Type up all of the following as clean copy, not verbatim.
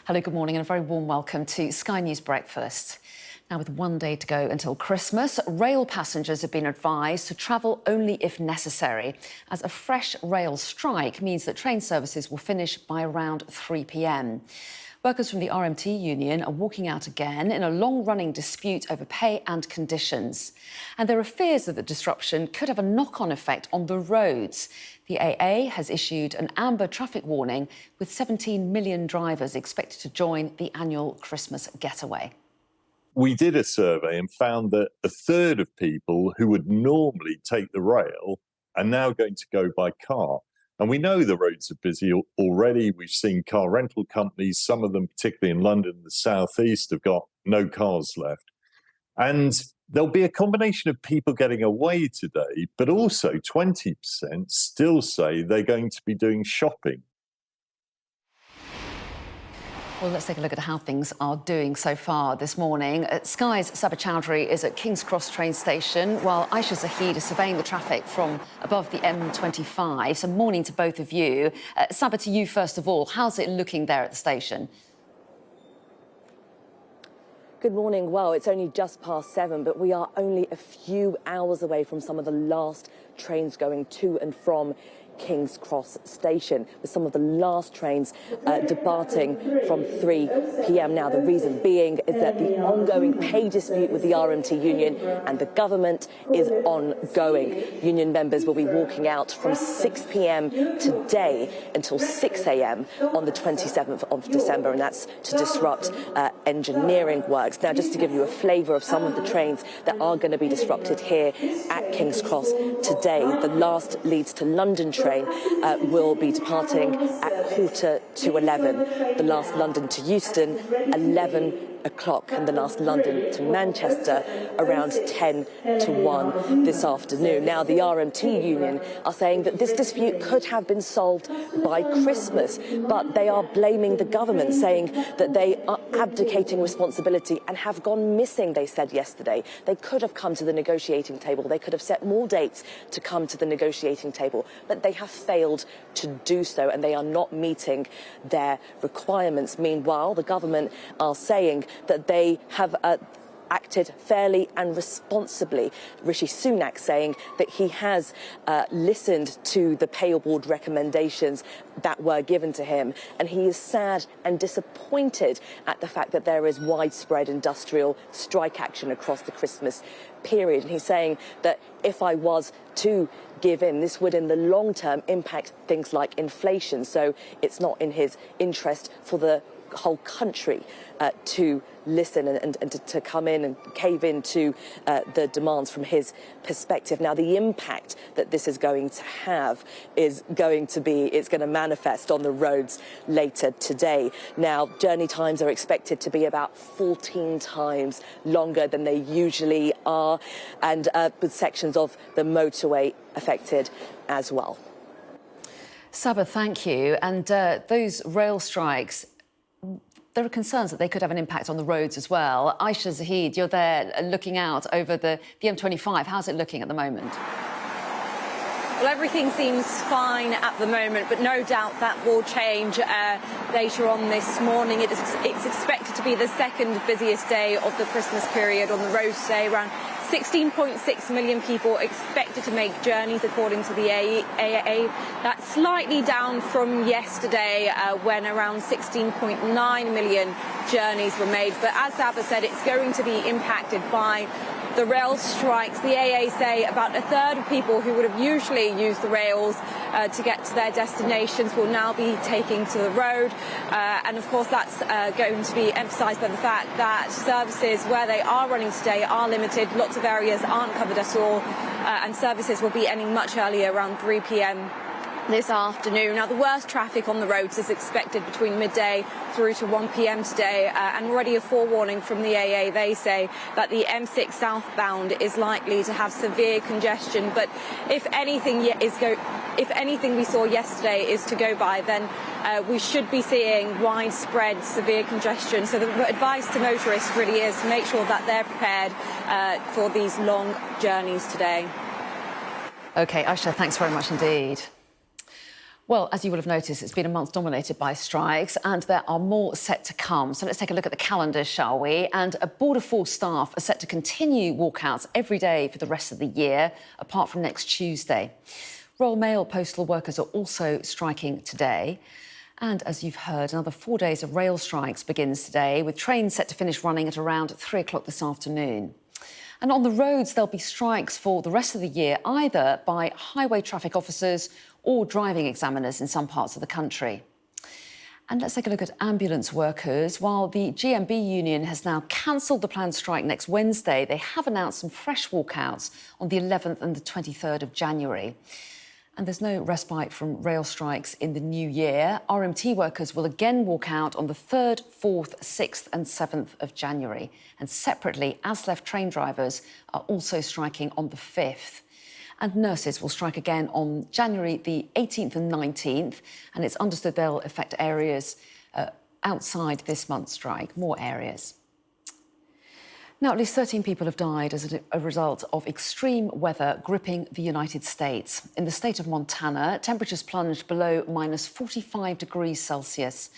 Hello, good morning and a very warm welcome to Sky News Breakfast. Now, with one day to go until Christmas, rail passengers have been advised to travel only if necessary, as a fresh rail strike means that train services will finish by around 3 p.m. Workers from the RMT union are walking out again in a long-running dispute over pay and conditions. And there are fears that the disruption could have a knock-on effect on the roads. The AA has issued an amber traffic warning, with 17 million drivers expected to join the annual Christmas getaway. We did a survey and found that a third of people who would normally take the rail are now going to go by car. And we know the roads are busy already. We've seen car rental companies, some of them, particularly in London, the southeast, have got no cars left. And there'll be a combination of people getting away today, but also 20% still say they're going to be doing shopping. Well, let's take a look at how things are doing so far this morning. Sky's Sabah Chowdhury is at King's Cross train station, while Aisha Zahid is surveying the traffic from above the M25. So morning to both of you. Sabah, to you first of all, how's it looking there at the station? Good morning. Well, it's only just past 7, but we are only a few hours away from some of the last trains going to and from King's Cross station, with some of the last trains departing from 3 p.m. now. The reason being is that the ongoing pay dispute with the RMT union and the government is ongoing. Union members will be walking out from 6 p.m. today until 6 a.m. on the 27th of December, and that's to disrupt engineering works. Now, just to give you a flavour of some of the trains that are going to be disrupted here at King's Cross today, the last Leeds to London train will be departing at 11:15. The last London to Euston, 11 o'clock, and the last London to Manchester around 10 to 1 this afternoon. Now, the RMT union are saying that this dispute could have been solved by Christmas, but they are blaming the government, saying that they are abdicating responsibility and have gone missing, they said yesterday. They could have come to the negotiating table. They could have set more dates to come to the negotiating table, but they have failed to do so, and they are not meeting their requirements. Meanwhile, the government are saying that they have acted fairly and responsibly. Rishi Sunak saying that he has listened to the pay award recommendations that were given to him, and he is sad and disappointed at the fact that there is widespread industrial strike action across the Christmas period. And he's saying that if I was to give in, this would in the long term impact things like inflation. So it's not in his interest for the whole country to listen and to come in and cave into the demands from his perspective. Now, the impact that this is going to have is going to manifest on the roads later today. Now, journey times are expected to be about 14 times longer than they usually are, and with sections of the motorway affected as well. Sabah, thank you. And those rail strikes, there are concerns that they could have an impact on the roads as well. Aisha Zahid, you're there looking out over the M25. How's it looking at the moment? Well, everything seems fine at the moment, but no doubt that will change later on this morning. It's expected to be the second busiest day of the Christmas period on the road today. Around 16.6 million people expected to make journeys, according to the AAA. That's slightly down from yesterday, when around 16.9 million journeys were made. But as Sabah said, it's going to be impacted by the rail strikes. The AA say about a third of people who would have usually used the rails to get to their destinations will now be taking to the road. And of course, that's going to be emphasised by the fact that services where they are running today are limited. Lots of areas aren't covered at all, and services will be ending much earlier, around 3 p.m. this afternoon. Now, the worst traffic on the roads is expected between midday through to 1 p.m. today, and already a forewarning from the AA. They say that the M6 southbound is likely to have severe congestion, but if anything we saw yesterday is to go by, then we should be seeing widespread severe congestion. So the advice to motorists really is to make sure that they're prepared for these long journeys today. OK, Aisha, thanks very much indeed. Well, as you will have noticed, it's been a month dominated by strikes and there are more set to come. So let's take a look at the calendar, shall we? And Border Force staff are set to continue walkouts every day for the rest of the year, apart from next Tuesday. Royal Mail postal workers are also striking today. And as you've heard, another 4 days of rail strikes begins today, with trains set to finish running at around 3 o'clock this afternoon. And on the roads, there'll be strikes for the rest of the year, either by highway traffic officers or driving examiners in some parts of the country. And let's take a look at ambulance workers. While the GMB union has now cancelled the planned strike next Wednesday, they have announced some fresh walkouts on the 11th and the 23rd of January. And there's no respite from rail strikes in the new year. RMT workers will again walk out on the 3rd, 4th, 6th and 7th of January. And separately, ASLEF train drivers are also striking on the 5th. And nurses will strike again on January the 18th and 19th. And it's understood they'll affect areas outside this month's strike, more areas. Now, at least 13 people have died as a result of extreme weather gripping the United States. In the state of Montana, temperatures plunged below minus 45 degrees Celsius.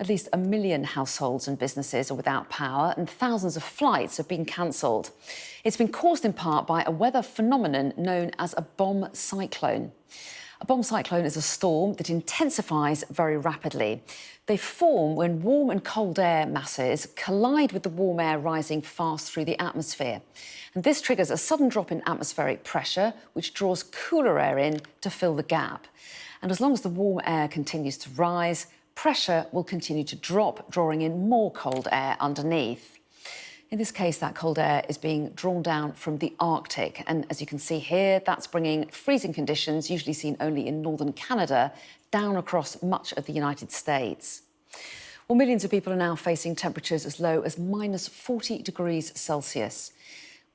At least 1 million households and businesses are without power and thousands of flights have been cancelled. It's been caused in part by a weather phenomenon known as a bomb cyclone. A bomb cyclone is a storm that intensifies very rapidly. They form when warm and cold air masses collide with the warm air rising fast through the atmosphere. And this triggers a sudden drop in atmospheric pressure, which draws cooler air in to fill the gap. And as long as the warm air continues to rise, pressure will continue to drop, drawing in more cold air underneath. In this case, that cold air is being drawn down from the Arctic. And as you can see here, that's bringing freezing conditions, usually seen only in northern Canada, down across much of the United States. Well, millions of people are now facing temperatures as low as minus 40 degrees Celsius,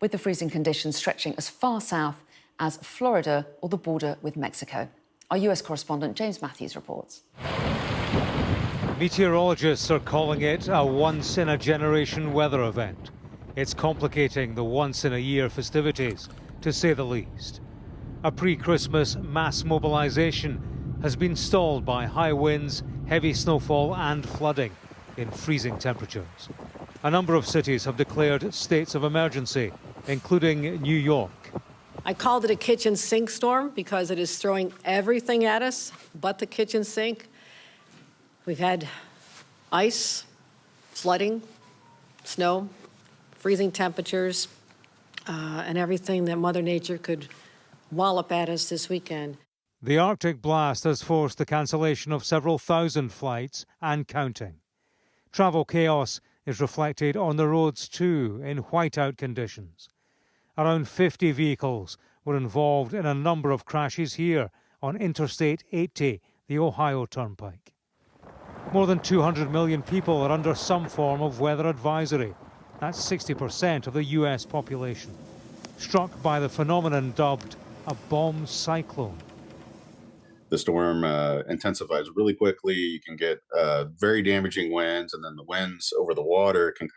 with the freezing conditions stretching as far south as Florida or the border with Mexico. Our US correspondent James Matthews reports. Meteorologists are calling it a once-in-a-generation weather event. It's complicating the once-in-a-year festivities, to say the least. A pre-Christmas mass mobilisation has been stalled by high winds, heavy snowfall and flooding in freezing temperatures. A number of cities have declared states of emergency, including New York. I called it a kitchen sink storm because it is throwing everything at us but the kitchen sink. We've had ice, flooding, snow, freezing temperatures, and everything that Mother Nature could wallop at us this weekend. The Arctic blast has forced the cancellation of several thousand flights and counting. Travel chaos is reflected on the roads too, in whiteout conditions. Around 50 vehicles were involved in a number of crashes here on Interstate 80, the Ohio Turnpike. More than 200 million people are under some form of weather advisory. That's 60% of the US population. Struck by the phenomenon dubbed a bomb cyclone. The storm intensifies really quickly. You can get very damaging winds, and then the winds over the water can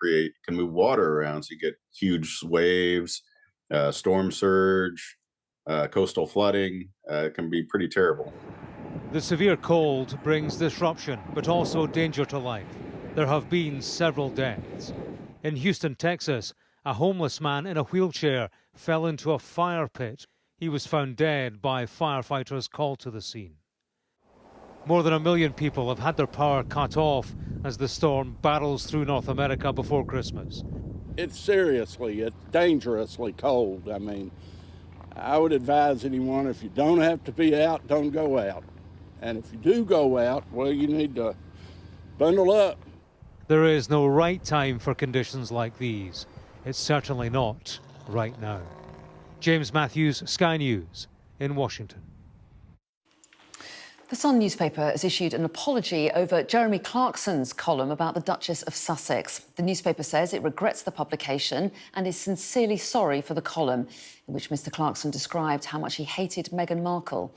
move water around. So you get huge waves, storm surge, coastal flooding. It can be pretty terrible. The severe cold brings disruption, but also danger to life. There have been several deaths. In Houston, Texas, a homeless man in a wheelchair fell into a fire pit. He was found dead by firefighters called to the scene. More than 1 million people have had their power cut off as the storm battles through North America before Christmas. It's dangerously cold. I mean, I would advise anyone, if you don't have to be out, don't go out. And if you do go out, well, you need to bundle up. There is no right time for conditions like these. It's certainly not right now. James Matthews, Sky News in Washington. The Sun newspaper has issued an apology over Jeremy Clarkson's column about the Duchess of Sussex. The newspaper says it regrets the publication and is sincerely sorry for the column, in which Mr Clarkson described how much he hated Meghan Markle.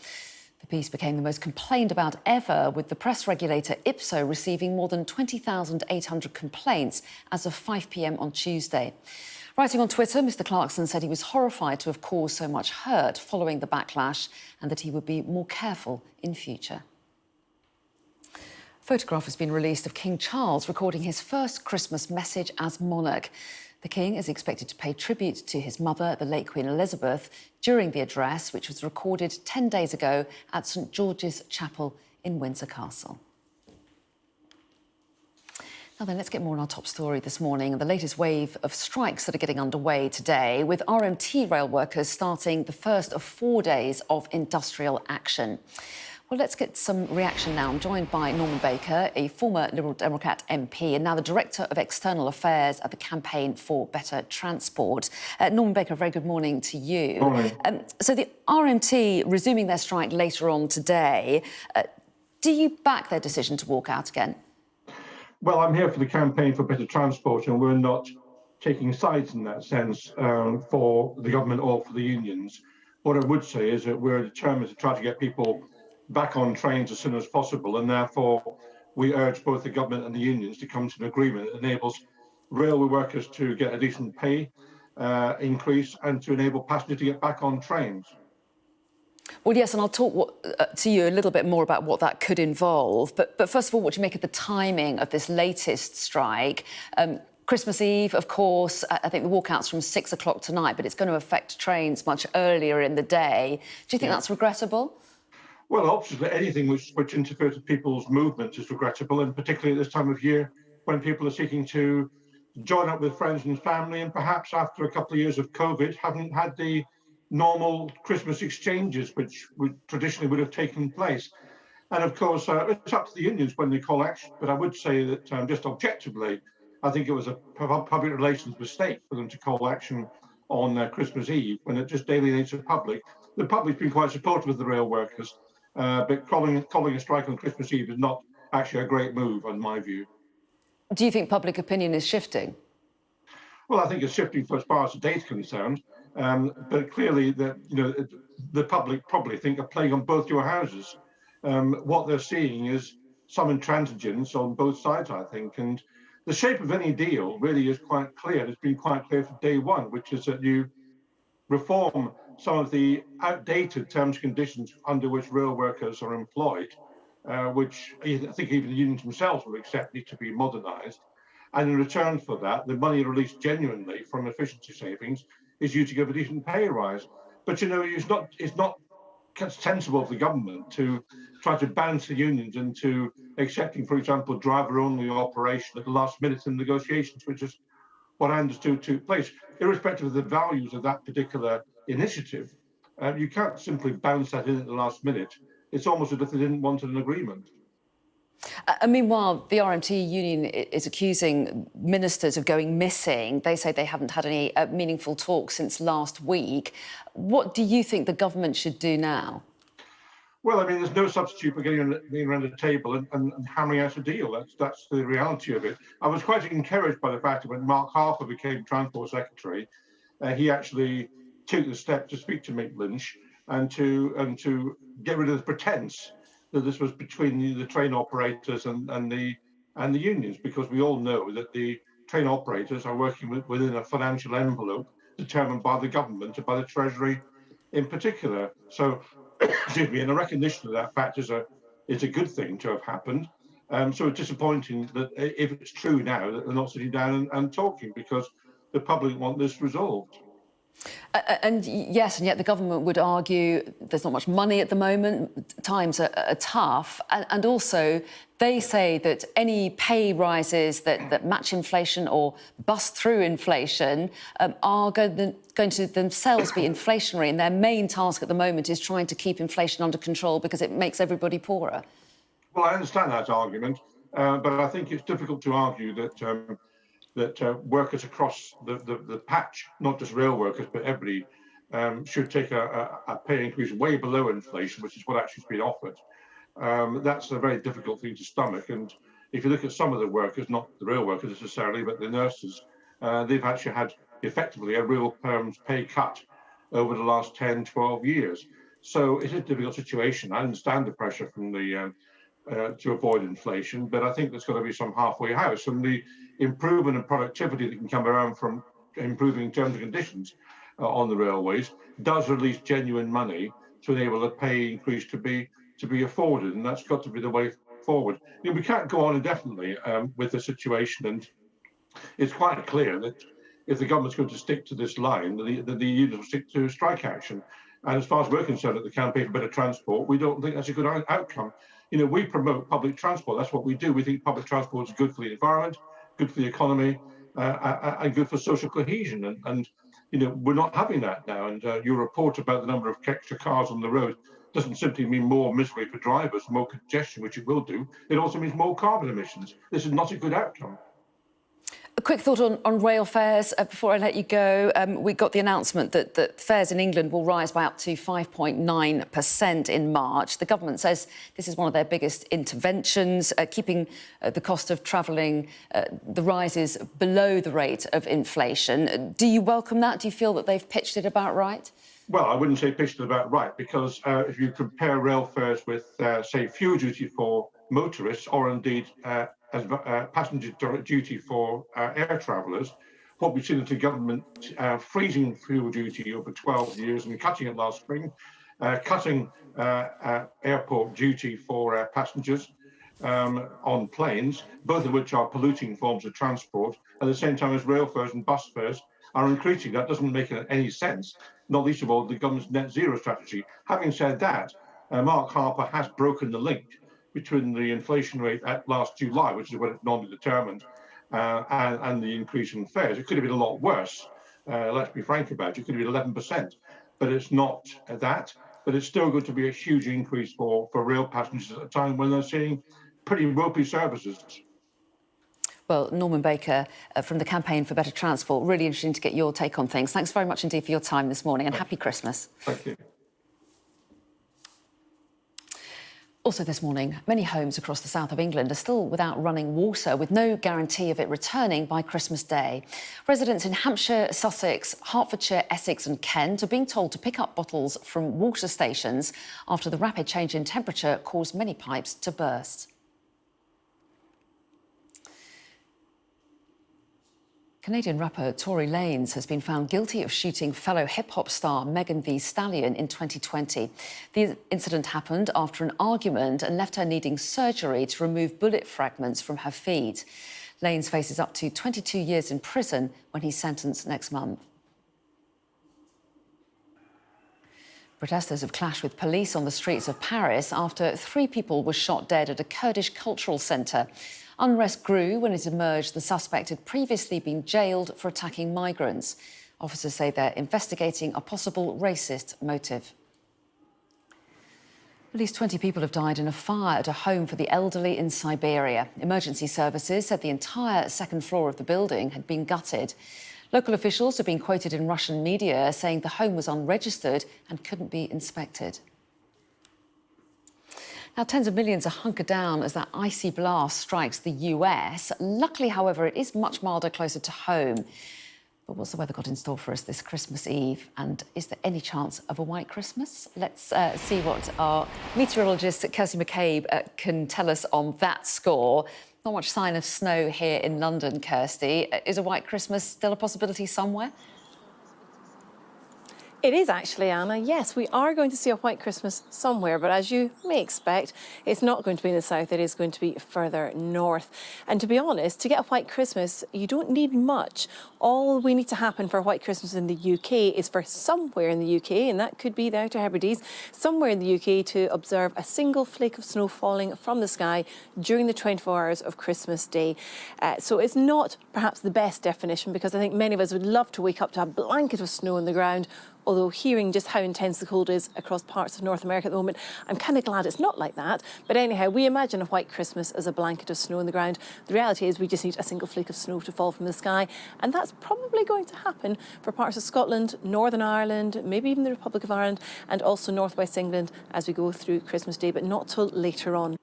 The piece became the most complained about ever, with the press regulator IPSO receiving more than 20,800 complaints as of 5 p.m. on Tuesday. Writing on Twitter, Mr Clarkson said he was horrified to have caused so much hurt following the backlash and that he would be more careful in future. Photograph has been released of King Charles recording his first Christmas message as monarch. The King is expected to pay tribute to his mother, the late Queen Elizabeth, during the address, which was recorded 10 days ago at St George's Chapel in Windsor Castle. Now then, let's get more on our top story this morning. The latest wave of strikes that are getting underway today, with RMT rail workers starting the first of 4 days of industrial action. Well, let's get some reaction now. I'm joined by Norman Baker, a former Liberal Democrat MP and now the Director of External Affairs at the Campaign for Better Transport. Norman Baker, a very good morning to you. Morning. So the RMT resuming their strike later on today. Do you back their decision to walk out again? Well, I'm here for the Campaign for Better Transport, and we're not taking sides in that sense for the government or for the unions. What I would say is that we're determined to try to get people back on trains as soon as possible, and therefore we urge both the government and the unions to come to an agreement that enables railway workers to get a decent pay increase and to enable passengers to get back on trains. Well, yes, and I'll talk to you a little bit more about what that could involve. But first of all, what do you make of the timing of this latest strike? Christmas Eve, of course, I think the walkout's from 6 o'clock tonight, but it's going to affect trains much earlier in the day. Do you think that's regrettable? Well, obviously, anything which interferes with people's movement is regrettable, and particularly at this time of year when people are seeking to join up with friends and family, and perhaps after a couple of years of COVID, haven't had the normal Christmas exchanges which traditionally would have taken place. And of course, it's up to the unions when they call action. But I would say that just objectively, I think it was a public relations mistake for them to call action on Christmas Eve when it just alienates the public. The public's been quite supportive of the rail workers. But calling a strike on Christmas Eve is not actually a great move, in my view. Do you think public opinion is shifting? Well, I think it's shifting for as far as the date's concerned. But clearly, the public probably think of playing on both your houses. What they're seeing is some intransigence on both sides, I think. And the shape of any deal really is quite clear. It's been quite clear from day one, which is that you reform some of the outdated terms and conditions under which rail workers are employed, which I think even the unions themselves will accept need to be modernised. And in return for that, the money released genuinely from efficiency savings is used to give a decent pay rise. But it's not sensible of the government to try to bounce the unions into accepting, for example, driver-only operation at the last minute in negotiations, which is what I understood took place. Irrespective of the values of that particular initiative, you can't simply bounce that in at the last minute. It's almost as if they didn't want an agreement. Meanwhile, the RMT union is accusing ministers of going missing. They say they haven't had any meaningful talks since last week. What do you think the government should do now? Well, I mean, there's no substitute for being around the table and hammering out a deal. That's the reality of it. I was quite encouraged by the fact that when Mark Harper became Transport Secretary, he actually took the step to speak to Mick Lynch and to get rid of the pretense that this was between the train operators and the unions, because we all know that the train operators are working within a financial envelope determined by the government and by the Treasury in particular. So, excuse me, and a recognition of that fact is a good thing to have happened. So it's disappointing that if it's true now that they're not sitting down and talking, because the public want this resolved. And yes, and yet the government would argue there's not much money at the moment, times are tough, and also they say that any pay rises that match inflation or bust through inflation are going to themselves be inflationary, and their main task at the moment is trying to keep inflation under control because it makes everybody poorer. Well, I understand that argument, but I think it's difficult to argue that workers across the patch, not just rail workers, but everybody, should take a pay increase way below inflation, which is what actually has been offered. That's a very difficult thing to stomach. And if you look at some of the workers, not the rail workers necessarily, but the nurses, they've actually had effectively a real pay cut over the last 10, 12 years. So it's a difficult situation. I understand the pressure from the to avoid inflation, but I think there's got to be some halfway house, and the improvement in productivity that can come around from improving terms and conditions on the railways does release genuine money to enable a pay increase to be afforded, and that's got to be the way forward. We can't go on indefinitely with the situation, and it's quite clear that if the government's going to stick to this line, the unions will stick to strike action. And as far as we're concerned at the Campaign for Better Transport, we don't think that's a good outcome. We promote public transport. That's what we do. We think public transport is good for the environment, good for the economy, and good for social cohesion. And we're not having that now. And your report about the number of extra cars on the road doesn't simply mean more misery for drivers, more congestion, which it will do. It also means more carbon emissions. This is not a good outcome. A quick thought on rail fares before I let you go. We got the announcement that fares in England will rise by up to 5.9% in March. The government says this is one of their biggest interventions, keeping the cost of travelling, the rises below the rate of inflation. Do you welcome that? Do you feel that they've pitched it about right? Well, I wouldn't say pitched it about right, because if you compare rail fares with, say, fuel duty for motorists, or indeed as passenger duty for air travellers, what we've seen is the government freezing fuel duty over 12 years and cutting it last spring, cutting airport duty for passengers on planes, both of which are polluting forms of transport, at the same time as rail fares and bus fares are increasing. That doesn't make any sense, not least of all the government's net zero strategy. Having said that, Mark Harper has broken the link between the inflation rate at last July, which is when it's normally determined, and the increase in fares. It could have been a lot worse. Let's be frank about it. It could have been 11%, but it's not that. But it's still going to be a huge increase for rail passengers at a time when they're seeing pretty ropey services. Well, Norman Baker from the Campaign for Better Transport, really interesting to get your take on things. Thanks very much indeed for your time this morning, and happy Christmas. Thank you. Also this morning, many homes across the south of England are still without running water, with no guarantee of it returning by Christmas Day. Residents in Hampshire, Sussex, Hertfordshire, Essex and Kent are being told to pick up bottles from water stations after the rapid change in temperature caused many pipes to burst. Canadian rapper Tory Lanez has been found guilty of shooting fellow hip-hop star Megan Thee Stallion in 2020. The incident happened after an argument and left her needing surgery to remove bullet fragments from her feet. Lanez faces up to 22 years in prison when he's sentenced next month. Protesters have clashed with police on the streets of Paris after 3 people were shot dead at a Kurdish cultural centre. Unrest grew when it emerged the suspect had previously been jailed for attacking migrants. Officers say they're investigating a possible racist motive. At least 20 people have died in a fire at a home for the elderly in Siberia. Emergency services said the entire second floor of the building had been gutted. Local officials have been quoted in Russian media saying the home was unregistered and couldn't be inspected. Now, tens of millions are hunkered down as that icy blast strikes the US. Luckily, however, it is much milder closer to home. But what's the weather got in store for us this Christmas Eve? And is there any chance of a white Christmas? Let's see what our meteorologist Kirsty McCabe can tell us on that score. Not much sign of snow here in London, Kirsty. Is a white Christmas still a possibility somewhere? It is actually, Anna. Yes, we are going to see a white Christmas somewhere, but as you may expect, it's not going to be in the south, it is going to be further north. And to be honest, to get a white Christmas, you don't need much. All we need to happen for a white Christmas in the UK is for somewhere in the UK, and that could be the Outer Hebrides, somewhere in the UK to observe a single flake of snow falling from the sky during the 24 hours of Christmas Day. So it's not perhaps the best definition, because I think many of us would love to wake up to a blanket of snow on the ground. Although hearing just how intense the cold is across parts of North America at the moment, I'm kind of glad it's not like that. But anyhow, we imagine a white Christmas as a blanket of snow on the ground. The reality is we just need a single flake of snow to fall from the sky. And that's probably going to happen for parts of Scotland, Northern Ireland, maybe even the Republic of Ireland, and also northwest England as we go through Christmas Day, but not till later on.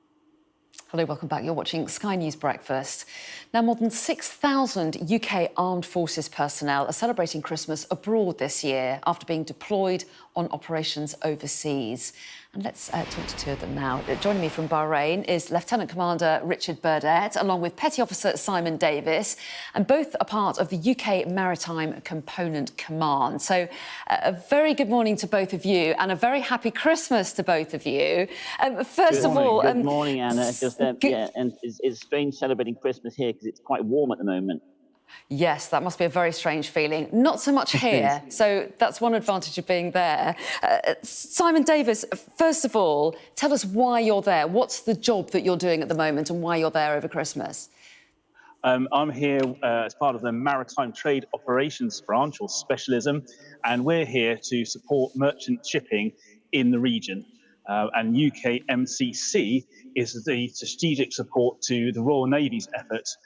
Hello, welcome back. You're watching Sky News Breakfast. Now, more than 6,000 UK Armed Forces personnel are celebrating Christmas abroad this year after being deployed on operations overseas. And let's talk to two of them now. Joining me from Bahrain is Lieutenant Commander Richard Burdett, along with Petty Officer Simon Davis, and both are part of the UK Maritime Component Command. So a very good morning to both of you and a very happy Christmas to both of you. First of all... Good morning, Anna. And it's strange celebrating Christmas here because it's quite warm at the moment. Yes, that must be a very strange feeling. Not so much here, so that's one advantage of being there. Simon Davis, first of all, tell us why you're there. What's the job that you're doing at the moment and why you're there over Christmas? I'm here as part of the Maritime Trade Operations Branch, or Specialism, and we're here to support merchant shipping in the region. And UK MCC is the strategic support to the Royal Navy's efforts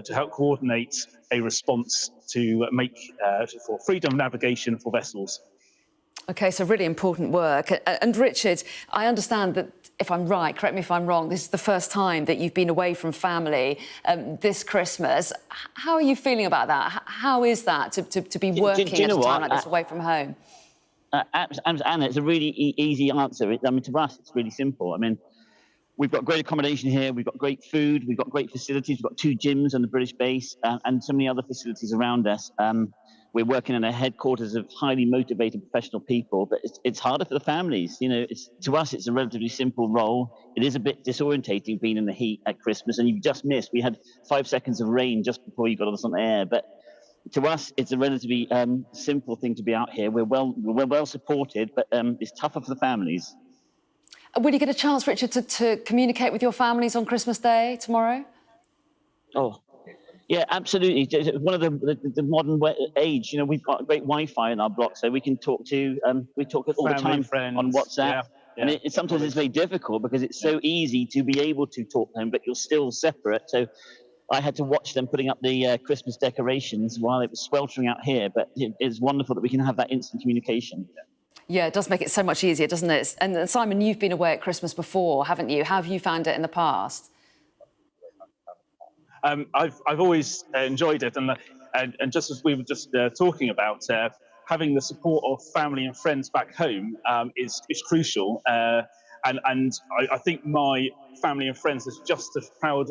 to help coordinate a response to make for freedom of navigation for vessels. OK, so really important work. And Richard, I understand that, if I'm right, correct me if I'm wrong, this is the first time that you've been away from family this Christmas. How are you feeling about that? How is that to be working at a time like this away from home? Anna, it's a really easy answer. I mean, to us, it's really simple. I mean, we've got great accommodation here, we've got great food, we've got great facilities, we've got 2 gyms on the British base and so many other facilities around us. We're working in a headquarters of highly motivated professional people, but it's harder for the families. You know, to us, it's a relatively simple role. It is a bit disorientating being in the heat at Christmas, and you've just missed. We had 5 seconds of rain just before you got us on the air, but to us, it's a relatively simple thing to be out here. We're well supported, but it's tougher for the families. Will you get a chance, Richard, to communicate with your families on Christmas Day tomorrow? Oh, yeah, absolutely. One of the modern age, you know, we've got great Wi-Fi in our block, so we can talk to we talk all the time friends, on WhatsApp. Yeah, and sometimes it's very difficult because it's so easy to be able to talk to them, but you're still separate. So I had to watch them putting up the Christmas decorations while it was sweltering out here, but it's wonderful that we can have that instant communication. Yeah, it does make it so much easier, doesn't it? And Simon, you've been away at Christmas before, haven't you? How have you found it in the past? I've always enjoyed it, and just as we were just talking about, having the support of family and friends back home is crucial. And I think my family and friends are just as proud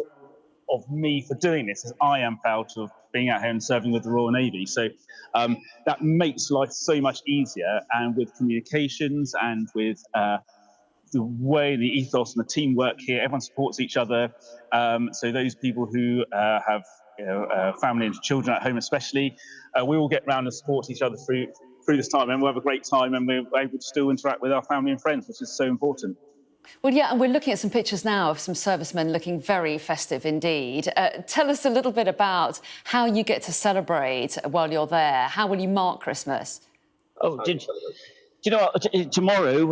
of me for doing this as I am proud of being out here and serving with the Royal Navy. So that makes life so much easier, and with communications and with the way the ethos and the teamwork here, everyone supports each other. So those people who have family and children at home especially, we all get round and support each other through this time, and we'll have a great time, and we're able to still interact with our family and friends, which is so important. Well, yeah, and we're looking at some pictures now of some servicemen looking very festive indeed. Tell us a little bit about how you get to celebrate while you're there. How will you mark Christmas? Oh, do you know what? Tomorrow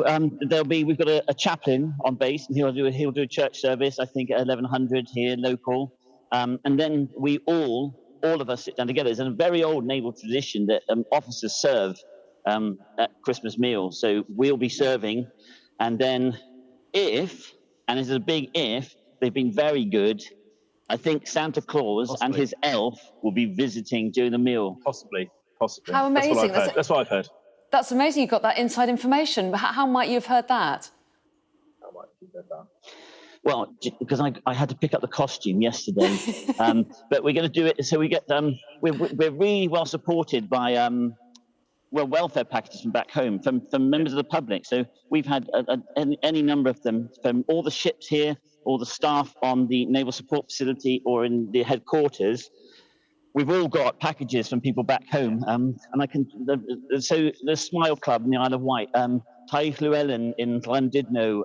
we've got a chaplain on base, and he'll do a church service, I think at 1100 here local, and then we all of us sit down together. It's a very old naval tradition that officers serve at Christmas meals, so we'll be serving, and then if, and this is a big if, they've been very good, I think Santa Claus and his elf will be visiting during the meal. Possibly. How amazing. That's what I've heard. That's amazing you've got that inside information. How might you have heard that? Well, because I had to pick up the costume yesterday, but we're going to do it. So we get we're really well supported by welfare packages from back home from members of the public. So we've had any number of them from all the ships here, all the staff on the Naval Support Facility or in the headquarters. We've all got packages from people back home, and so the Smile Club in the Isle of Wight, Taith Llewellyn in Llandudno,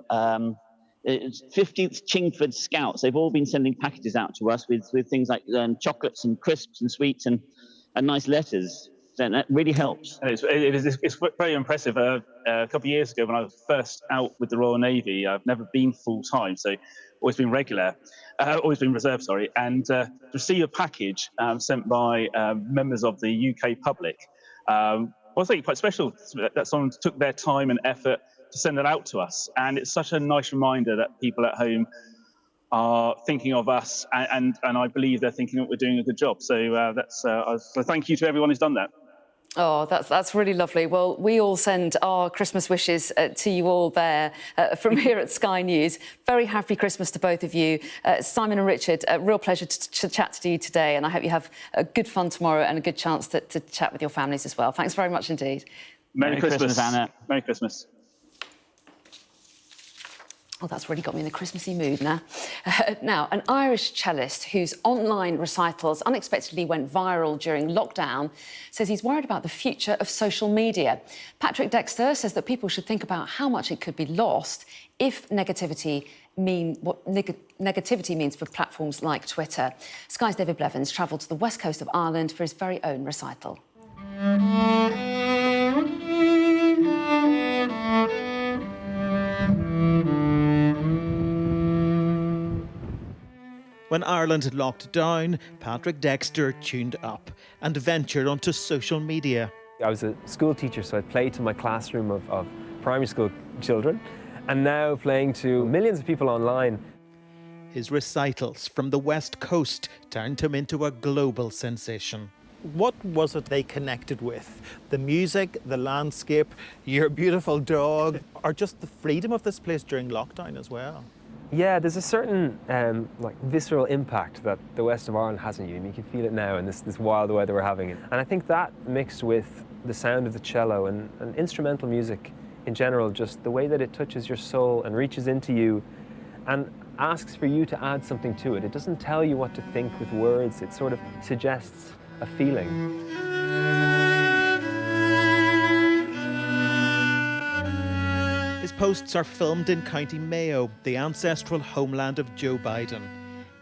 15th Chingford Scouts. They've all been sending packages out to us with things like chocolates and crisps and sweets and nice letters. So that really helps. And it's very impressive. A couple of years ago, when I was first out with the Royal Navy, I've never been full time, so always been always been reserve. Sorry, and to receive a package sent by members of the UK public, I think quite special that someone took their time and effort to send it out to us, and it's such a nice reminder that people at home are thinking of us, and I believe they're thinking that we're doing a good job. So so thank you to everyone who's done that. Oh, that's really lovely. Well, we all send our Christmas wishes to you all there from here at Sky News. Very happy Christmas to both of you. Simon and Richard, a real pleasure to chat to you today, and I hope you have a good fun tomorrow and a good chance to chat with your families as well. Thanks very much indeed. Merry Christmas, Anna. Merry Christmas. Oh, that's really got me in the Christmassy mood now. Now, an Irish cellist whose online recitals unexpectedly went viral during lockdown says he's worried about the future of social media. Patrick Dexter says that people should think about how much it could be lost if negativity means for platforms like Twitter. Sky's David Blevins travelled to the west coast of Ireland for his very own recital. When Ireland locked down, Patrick Dexter tuned up and ventured onto social media. I was a school teacher, so I played to my classroom of primary school children, and now playing to millions of people online. His recitals from the West Coast turned him into a global sensation. What was it they connected with? The music, the landscape, your beautiful dog, or just the freedom of this place during lockdown as well? Yeah, there's a certain visceral impact that the west of Ireland has on you. I mean, you can feel it now in this wild weather we're having. And I think that mixed with the sound of the cello and instrumental music in general, just the way that it touches your soul and reaches into you and asks for you to add something to it. It doesn't tell you what to think with words, it sort of suggests a feeling. His posts are filmed in County Mayo, the ancestral homeland of Joe Biden.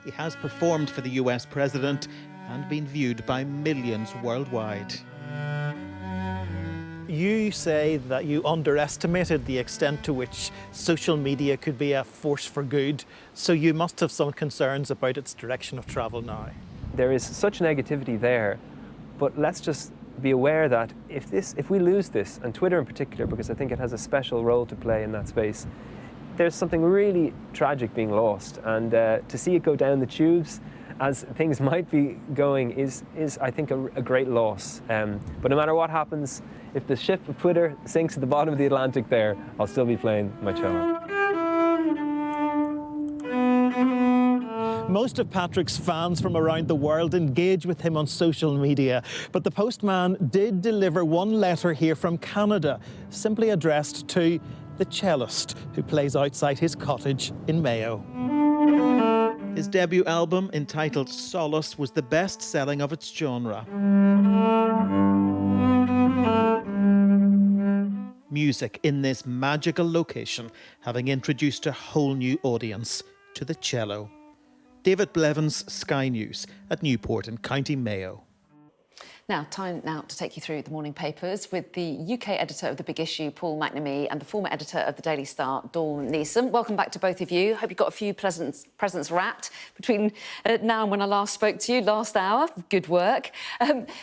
He has performed for the US president and been viewed by millions worldwide. You say that you underestimated the extent to which social media could be a force for good, so you must have some concerns about its direction of travel now. There is such negativity there, but let's just be aware that if we lose this, and Twitter in particular, because I think it has a special role to play in that space, there's something really tragic being lost, and to see it go down the tubes as things might be going is I think a great loss. But no matter what happens, if the ship of Twitter sinks at the bottom of the Atlantic there, I'll still be playing my cello. Most of Patrick's fans from around the world engage with him on social media, but the postman did deliver one letter here from Canada, simply addressed to the cellist who plays outside his cottage in Mayo. His debut album, entitled Solace, was the best-selling of its genre. Music in this magical location, having introduced a whole new audience to the cello. David Blevins, Sky News at Newport in County Mayo. Now, time now to take you through the morning papers with the UK editor of The Big Issue, Paul McNamee, and the former editor of the Daily Star, Dawn Neeson. Welcome back to both of you. Hope you got a few presents wrapped between now and when I last spoke to you, last hour. Good work.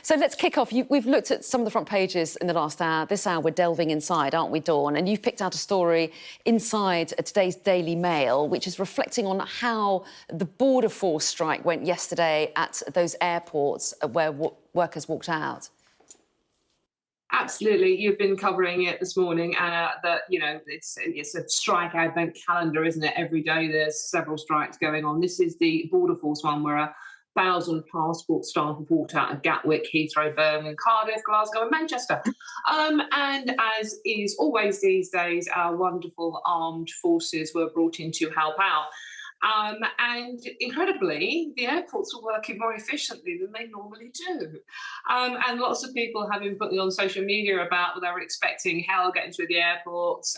So let's kick off. We've looked at some of the front pages in the last hour. This hour we're delving inside, aren't we, Dawn? And you've picked out a story inside today's Daily Mail, which is reflecting on how the Border Force strike went yesterday at those airports where workers walked out. Absolutely, you've been covering it this morning, Anna. That it's a strike advent calendar, isn't it? Every day there's several strikes going on. This is the Border Force one, where 1,000 passport staff have walked out of Gatwick, Heathrow, Birmingham, Cardiff, Glasgow, and Manchester. And as is always these days, our wonderful armed forces were brought in to help out. And incredibly, the airports are working more efficiently than they normally do. And lots of people have been putting on social media about they were expecting hell getting through the airports,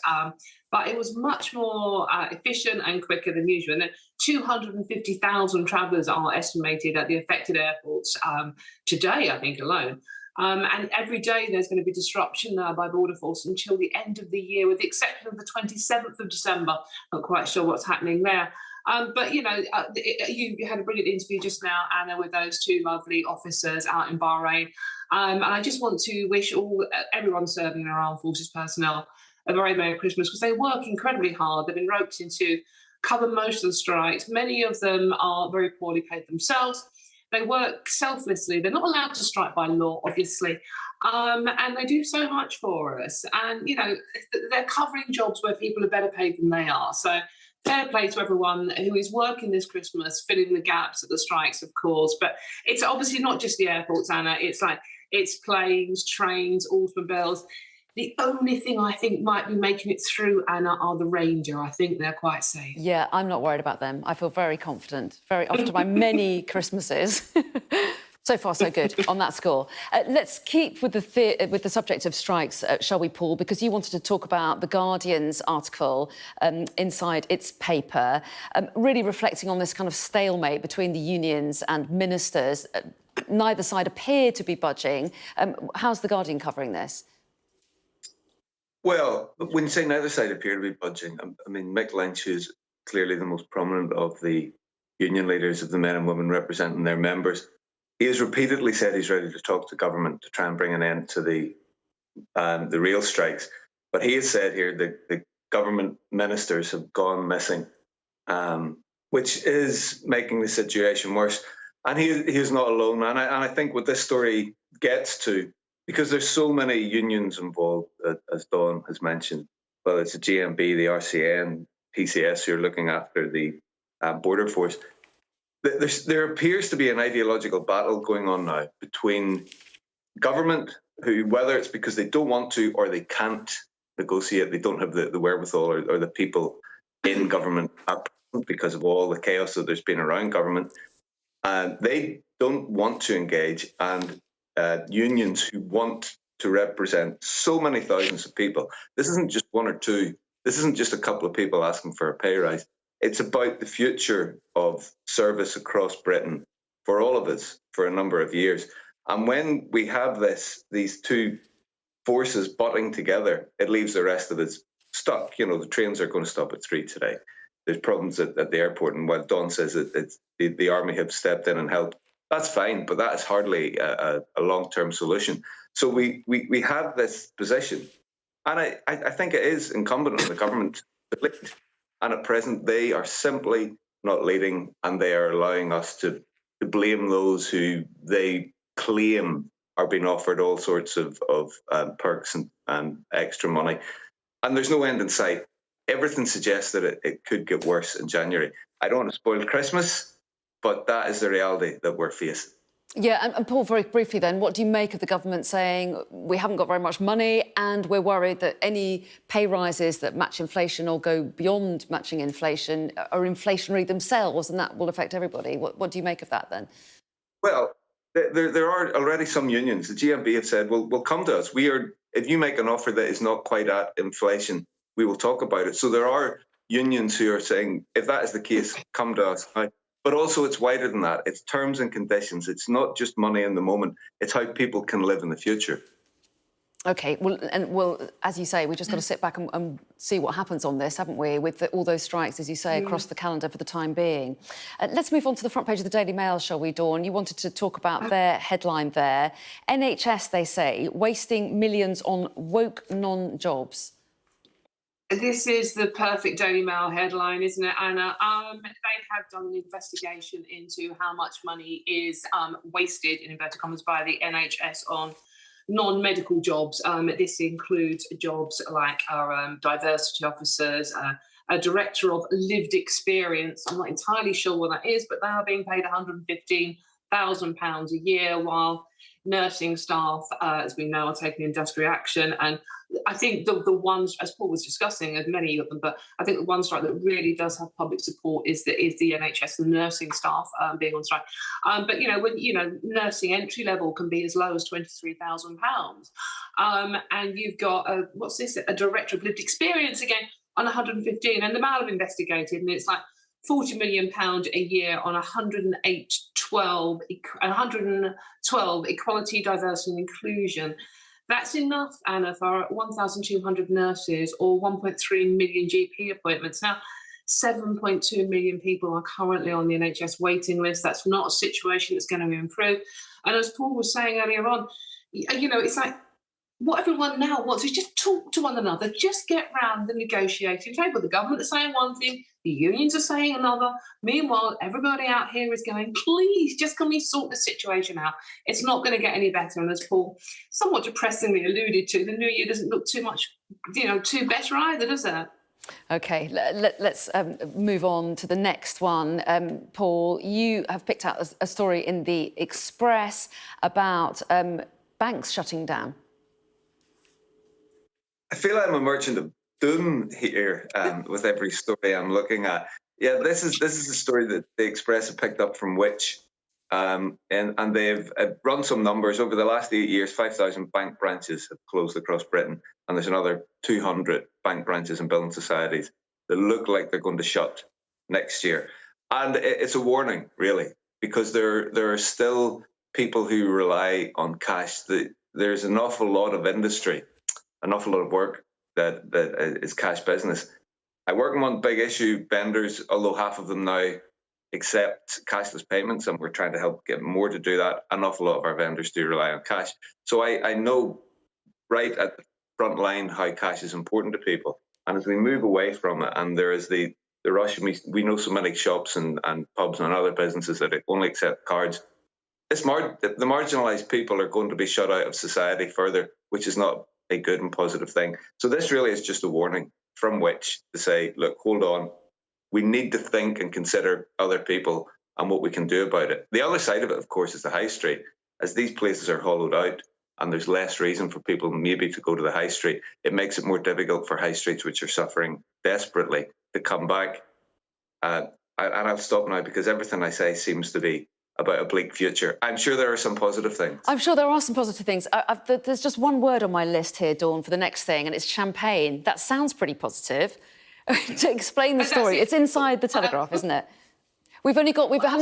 but it was much more efficient and quicker than usual. And 250,000 travellers are estimated at the affected airports today, I think, alone. And every day there's going to be disruption by Border Force until the end of the year, with the exception of the 27th of December. Not quite sure what's happening there. But, you had a brilliant interview just now, Anna, with those two lovely officers out in Bahrain. And I just want to wish everyone serving in our armed forces personnel a very Merry Christmas, because they work incredibly hard. They've been roped in to cover most of the strikes. Many of them are very poorly paid themselves. They work selflessly. They're not allowed to strike by law, obviously. And they do so much for us. And, you know, they're covering jobs where people are better paid than they are. So fair play to everyone who is working this Christmas, filling the gaps that the strikes have caused. But it's obviously not just the airports, Anna. It's planes, trains, automobiles. The only thing I think might be making it through, Anna, are the Ranger. I think they're quite safe. Yeah, I'm not worried about them. I feel very confident, very after my many Christmases. So far, so good on that score. Let's keep with the subject of strikes, shall we, Paul? Because you wanted to talk about The Guardian's article inside its paper, really reflecting on this kind of stalemate between the unions and ministers. Neither side appear to be budging. How's The Guardian covering this? Well, when you say neither side appear to be budging, I mean, Mick Lynch, who's clearly the most prominent of the union leaders of the men and women representing their members, he has repeatedly said he's ready to talk to government to try and bring an end to the real strikes. But he has said here that the government ministers have gone missing, which is making the situation worse. And he is not alone. And I think what this story gets to, because there's so many unions involved, as Dawn has mentioned, whether it's the GMB, the RCN, PCS, who are looking after the border force, there appears to be an ideological battle going on now between government, who, whether it's because they don't want to or they can't negotiate, they don't have the wherewithal, or the people in government because of all the chaos that there's been around government, they don't want to engage, and unions who want to represent so many thousands of people. This isn't just one or two. This isn't just a couple of people asking for a pay rise. It's about the future of service across Britain for all of us for a number of years. And when we have these two forces butting together, it leaves the rest of us stuck. You know, the trains are going to stop at 3 today. There's problems at the airport, and while Dawn says the army have stepped in and helped, that's fine, but that is hardly a long-term solution. So we have this position, and I think it is incumbent on the government to lead. And at present, they are simply not leading, and they are allowing us to blame those who they claim are being offered all sorts of perks and extra money. And there's no end in sight. Everything suggests that it could get worse in January. I don't want to spoil Christmas, but that is the reality that we're facing. Yeah, and Paul, very briefly then, what do you make of the government saying we haven't got very much money and we're worried that any pay rises that match inflation or go beyond matching inflation are inflationary themselves, and that will affect everybody? What do you make of that then? Well, there are already some unions. The GMB have said, well, come to us. If you make an offer that is not quite at inflation, we will talk about it. So there are unions who are saying, if that is the case, come to us. But also it's wider than that. It's terms and conditions. It's not just money in the moment. It's how people can live in the future. OK, well, as you say, we've just got to sit back and see what happens on this, haven't we, with all those strikes, as you say, across the calendar for the time being. Let's move on to the front page of the Daily Mail, shall we, Dawn? You wanted to talk about their headline there. NHS, they say, wasting millions on woke non-jobs. This is the perfect Daily Mail headline, isn't it, Anna? They have done an investigation into how much money is wasted, in inverted commas, by the NHS on non-medical jobs. This includes jobs like our diversity officers, a director of lived experience. I'm not entirely sure what that is, but they are being paid £115,000 a year, while nursing staff, as we know, are taking industrial action. And I think the ones, as Paul was discussing, there's many of them, but I think the one strike that really does have public support is the NHS, the nursing staff being on strike. But when nursing entry level can be as low as £23,000, and you've got a director of lived experience again on 115, and the Mail have investigated, and it's like £40 million a year on 112 equality, diversity and inclusion. That's enough, Anna, for 1,200 nurses or 1.3 million GP appointments. Now, 7.2 million people are currently on the NHS waiting list. That's not a situation that's going to improve. And as Paul was saying earlier on, it's like what everyone now wants is just talk to one another, just get round the negotiating table. The government is saying one thing, the unions are saying another. Meanwhile, everybody out here is going, please, just can we sort the situation out? It's not going to get any better. And as Paul somewhat depressingly alluded to, the new year doesn't look too much, too better either, does it? OK, let's move on to the next one. Paul, you have picked out a story in the Express about banks shutting down. I feel I'm a merchant of doom here with every story I'm looking at. Yeah, this is a story that the Express have picked up from Which, and they've run some numbers. Over the last 8 years, 5,000 bank branches have closed across Britain, and there's another 200 bank branches and building societies that look like they're going to shut next year. And it's a warning, really, because there are still people who rely on cash. There's an awful lot of industry, an awful lot of work that is cash business. I work on one big issue, vendors, although half of them now accept cashless payments, and we're trying to help get more to do that. An awful lot of our vendors do rely on cash. So I know right at the front line how cash is important to people. And as we move away from it, and there is the rush, and we know so many shops and pubs and other businesses that only accept cards, the marginalised people are going to be shut out of society further, which is not a good and positive thing. So this really is just a warning from Which to say, look, hold on. We need to think and consider other people and what we can do about it. The other side of it, of course, is the high street. As these places are hollowed out and there's less reason for people maybe to go to the high street, it makes it more difficult for high streets, which are suffering desperately, to come back. And I'll stop now because everything I say seems to be about a bleak future. I'm sure there are some positive things. I'm sure there are some positive things. There's just one word on my list here, Dawn, for the next thing, and it's champagne. That sounds pretty positive. To explain the story, it's inside the Telegraph, isn't it? We haven't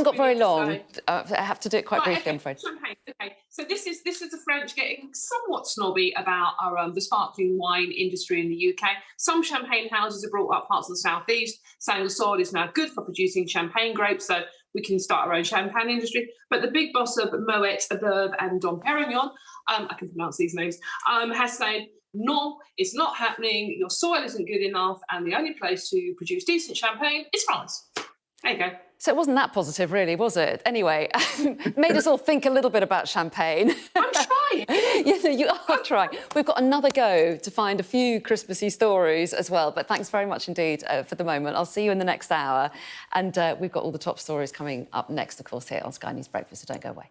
got very long. I have to do it quite briefly, I'm afraid. Champagne. Okay, so this is the French getting somewhat snobby about our the sparkling wine industry in the UK. Some champagne houses have brought up parts of the southeast, saying the soil is now good for producing champagne grapes, so we can start our own champagne industry. But the big boss of Moet, Veuve and Dom Perignon, I can pronounce these names, has said, no, it's not happening, your soil isn't good enough, and the only place to produce decent champagne is France. There you go. So it wasn't that positive, really, was it? Anyway, made us all think a little bit about champagne. I'm trying. You are trying. We've got another go to find a few Christmassy stories as well, but thanks very much indeed for the moment. I'll see you in the next hour. And we've got all the top stories coming up next, of course, here on Sky News Breakfast, so don't go away.